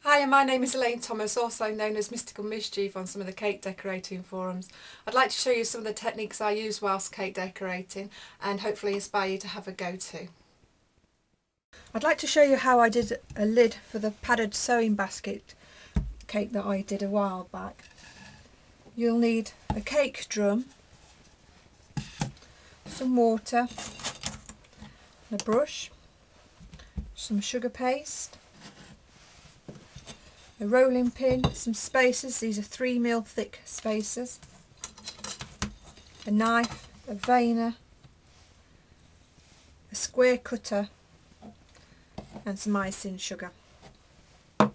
Hi, my name is Elaine Thomas, also known as Mystical Mischief on some of the cake decorating forums. I'd like to show you some of the techniques I use whilst cake decorating and hopefully inspire you to have a go too. I'd like to show you how I did a lid for the padded sewing basket cake that I did a while back. You'll need a cake drum, some water, a brush, some sugar paste, a rolling pin, some spacers, these are 3mm thick spacers, a knife, a veiner, a square cutter and some icing sugar. Now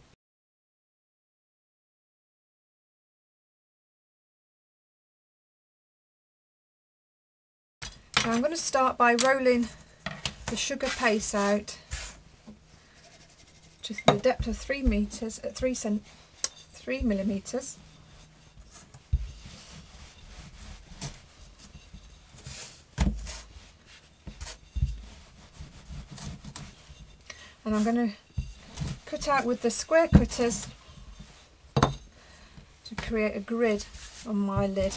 I'm going to start by rolling the sugar paste out to the depth of 3 meters at 3 millimeters. And I'm going to cut out with the square cutters to create a grid on my lid.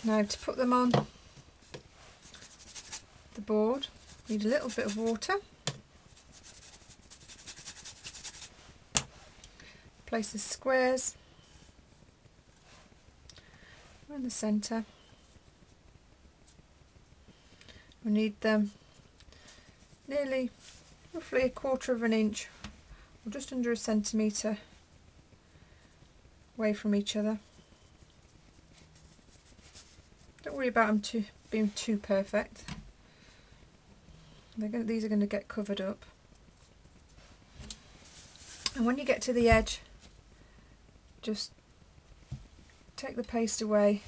Now to put them on the board, need a little bit of water. Place the squares in the centre. We need them nearly, roughly 1/4 of an inch or just under a centimetre away from each other. Don't worry about them being too perfect. These are going to get covered up. And when you get to the edge, just take the paste away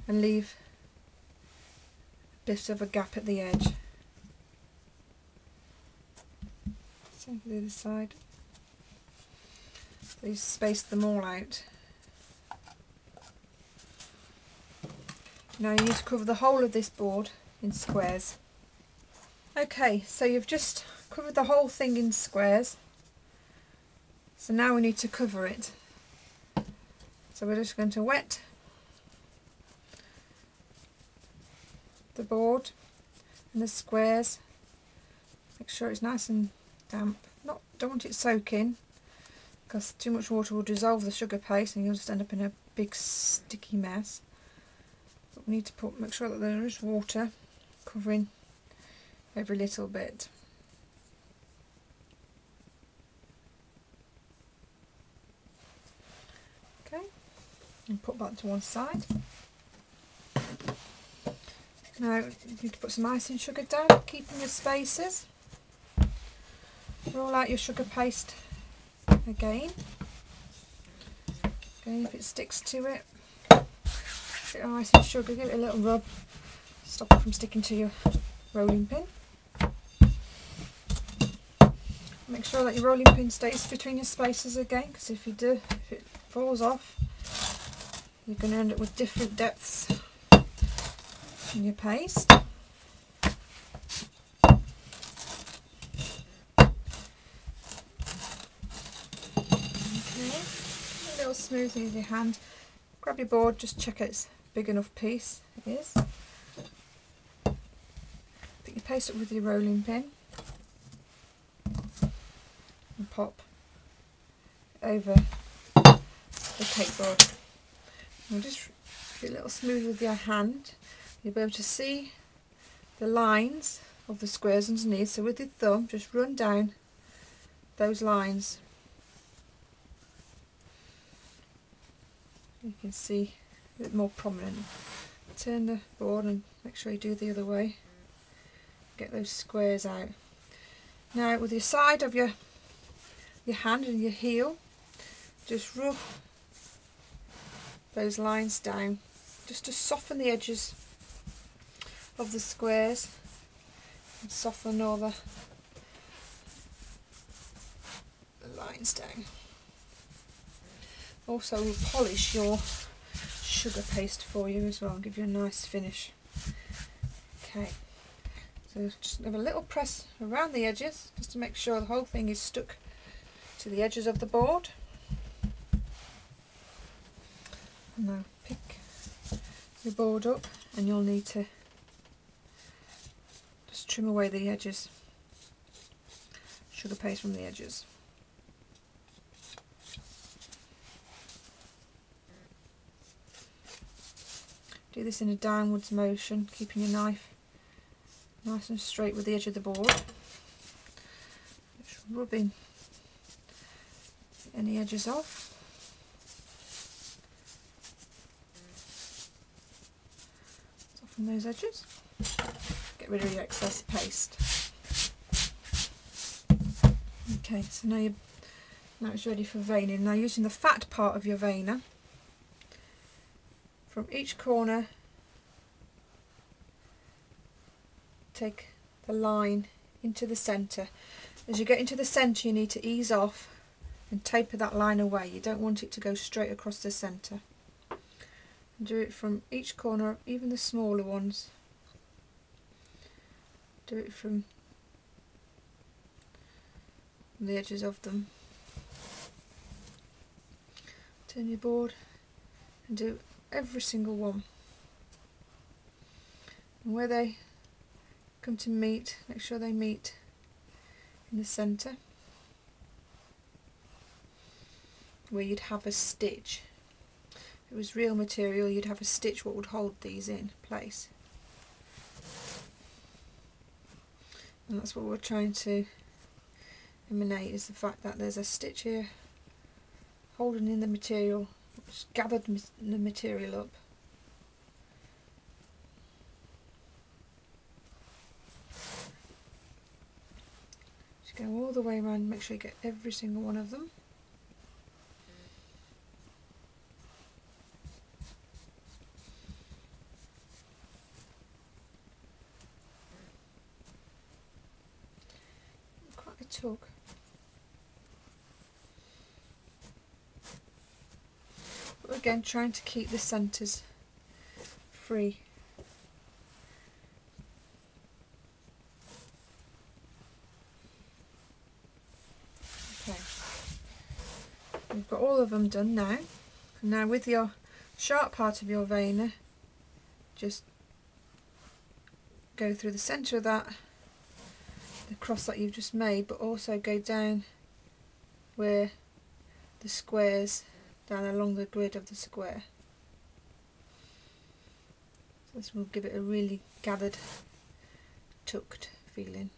and leave a bit of a gap at the edge. Same for the other side. So you space them all out. Now you need to cover the whole of this board in squares. Okay, so you've just covered the whole thing in squares. So now we need to cover it. So we're just going to wet the board and the squares. Make sure it's nice and damp. Don't want it soaking because too much water will dissolve the sugar paste and you'll just end up in a big sticky mess. But we need to make sure that there is water covering every little bit. Okay, and put that to one side. Now you need to put some icing sugar down, keeping your spaces. Roll out your sugar paste again. If it sticks to it, bit of icing sugar, give it a little rub, stop it from sticking to your rolling pin. Make sure that your rolling pin stays between your spaces again, because if it falls off, you're going to end up with different depths in your paste. Okay, a little smoothing with your hand. Grab your board, just check it's a big enough piece. It is. Put your paste up with your rolling pin and pop over the cake board. And just be a little smooth with your hand. You'll be able to see the lines of the squares underneath. So with your thumb, just run down those lines. You can see a bit more prominent. Turn the board and make sure you do the other way. Get those squares out. Now with your side of your hand and your heel, just rub those lines down just to soften the edges of the squares and soften all the lines down. Also will polish your sugar paste for you as well and give you a nice finish. Okay, so just have a little press around the edges just to make sure the whole thing is stuck to the edges of the board. And now pick your board up and you'll need to just trim away the edges, sugar paste from the edges. Do this in a downwards motion, keeping your knife nice and straight with the edge of the board. Just rubbing any edges off. Soften those edges. Get rid of the excess paste. Okay, so now it's ready for veining. Now using the fat part of your veiner, from each corner take the line into the centre. As you get into the centre you need to ease off and taper that line away. You don't want it to go straight across the centre. Do it from each corner, even the smaller ones. Do it from the edges of them. Turn your board and do every single one. And where they come to meet, make sure they meet in the centre where you'd have a stitch. If it was real material you'd have a stitch what would hold these in place. And that's what we're trying to emanate, is the fact that there's a stitch here holding in the material, which gathered the material up. Just go all the way around, make sure you get every single one of them. Quite a tug. But again, trying to keep the centres free. Okay, we've got all of them done now. And now with your sharp part of your veiner, just go through the centre of that, the cross that you've just made, but also go down where the squares, down along the grid of the square. So this will give it a really gathered, tucked feeling.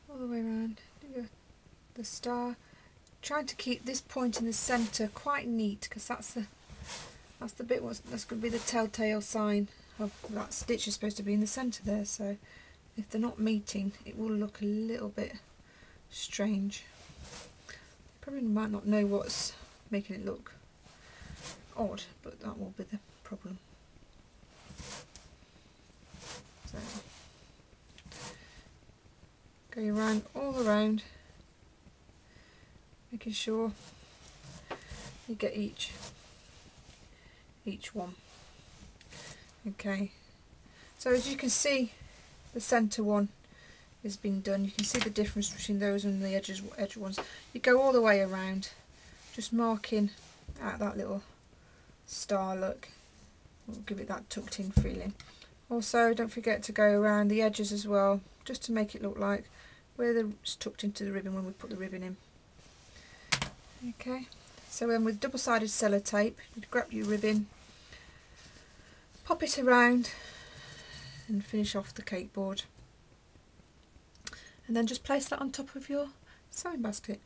All the way around, do the star. Trying to keep this point in the centre quite neat, because that's the bit that's going to be the telltale sign of that stitch is supposed to be in the centre there. So if they're not meeting, it will look a little bit strange. Probably might not know what's making it look odd, but that will be the problem. So go around, all around, making sure you get each one. Okay, so as you can see, the centre one has been done. You can see the difference between those and the edge ones. You go all the way around, just marking out that little star look. We'll give it that tucked in feeling. Also, don't forget to go around the edges as well, just to make it look like where they're tucked into the ribbon when we put the ribbon in. Okay, so then with double-sided sellotape, you'd grab your ribbon, pop it around and finish off the cake board, and then just place that on top of your sewing basket.